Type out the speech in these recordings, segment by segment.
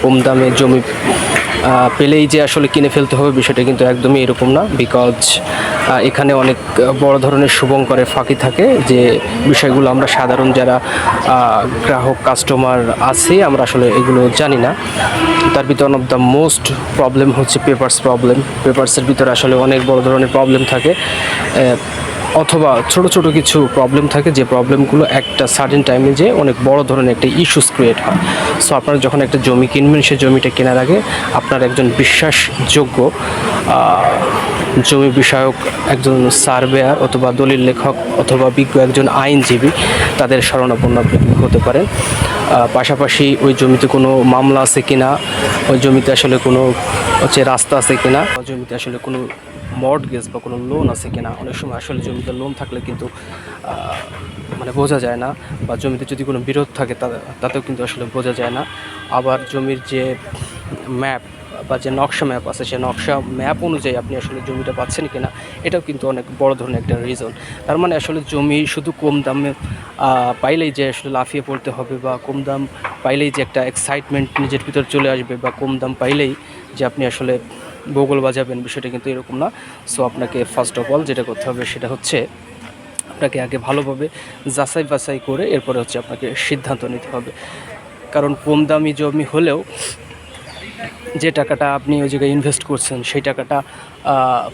কম দামে জমি পেলেই যে আসলে কিনে ফেলতে হবে বিষয়টা কিন্তু একদমই এরকম না। বিকজ এখানে অনেক বড় ধরনের শুভঙ্করের ফাঁকি থাকে, যে বিষয়গুলো আমরা সাধারণ যারা গ্রাহক কাস্টমার আছি আমরা আসলে এগুলো জানি না। তার ভিতরে one of the most problem হচ্ছে পেপারসের ভিতরে আসলে অনেক বড় ধরনের প্রবলেম থাকে, অথবা ছোট ছোট কিছু প্রবলেম থাকে, যে প্রবলেমগুলো একটা সার্টেন টাইমে যে অনেক বড় ধরনের একটা ইস্যুস ক্রিয়েট হয়। সো আপনারা যখন একটা জমি কিনবেন, সেই জমিটা কেনার আগে আপনার একজন বিশ্বাসযোগ্য জমি বিষয়ক একজন সার্ভেয়ার অথবা দলিল লেখক অথবা বিজ্ঞ একজন আইনজীবী তাদের শরণাপন্ন আপনি হতে পারেন। পাশাপাশি ওই জমিতে কোনো মামলা আছে কিনা, ওই জমিতে আসলে কোনো রাস্তা আছে কিনা, ওই জমিতে আসলে কোনো মর্টগেজ বা কোনো লোন আছে কিনা। অনেক সময় আসলে জমিতে লোন থাকলে কিন্তু মানে বোঝা যায় না, বা জমিতে যদি কোনো বিরোধ থাকে তাতেও কিন্তু আসলে বোঝা যায় না। আবার জমির যে ম্যাপ বা যে নকশা ম্যাপ আছে, সেই নকশা ম্যাপ অনুযায়ী আপনি আসলে জমিটা পাচ্ছেন কিনা, এটাও কিন্তু অনেক বড় ধরনের একটা রিজন। তার মানে আসলে জমি শুধু কম দামে পাইলেই যে আসলে লাফিয়ে পড়তে হবে, বা কম দাম পাইলেই যে একটা এক্সাইটমেন্ট নিজের ভিতর চলে আসবে, বা কম দাম পাইলেই যে আপনি আসলে বগল বাজাবেন, বিষয়টা কিন্তু এরকম না। সো আপনাকে ফার্স্ট অফ অল যেটা করতে হবে সেটা হচ্ছে আপনাকে আগে ভালোভাবে যাচাই বাছাই করে এরপরে হচ্ছে আপনাকে সিদ্ধান্ত নিতে হবে। কারণ কম দামি জমি হলেও যে টাকাটা আপনি ওই জায়গায় ইনভেস্ট করছেন, সেই টাকাটা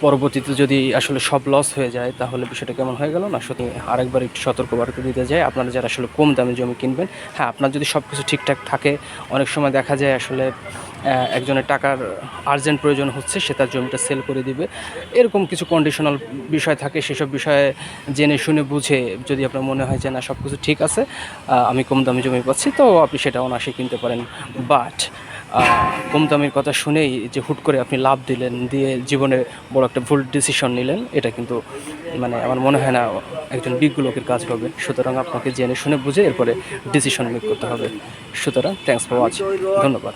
পরবর্তীতে যদি আসলে সব লস হয়ে যায়, তাহলে বিষয়টা কেমন হয়ে গেল না। সত্যি আরেকবার একটু সতর্কবার্তা দিতে যায়, আপনারা যারা আসলে কম দামে জমি কিনবেন, হ্যাঁ আপনার যদি সব কিছু ঠিকঠাক থাকে, অনেক সময় দেখা যায় আসলে একজনের টাকার আর্জেন্ট প্রয়োজন হচ্ছে, সে তার জমিটা সেল করে দিবে, এরকম কিছু কন্ডিশনাল বিষয় থাকে। সেসব বিষয়ে জেনে শুনে বুঝে যদি আপনার মনে হয় যে না সব কিছু ঠিক আছে, আমি কম দামে জমি পাচ্ছি, তো আপনি সেটা অনায়াসে কিনতে পারেন। বাট কম দামের কথা শুনেই যে হুট করে আপনি লাভ দিলেন, দিয়ে জীবনে বড় একটা ভুল ডিসিশন নিলেন, এটা কিন্তু মানে আমার মনে হয় না একজন বিজ্ঞ লোকের কাজ হবে। সুতরাং আপনাকে জেনে শুনে বুঝে এরপরে ডিসিশন মেক করতে হবে। সুতরাং থ্যাঙ্কস ফর ওয়াচিং, ধন্যবাদ।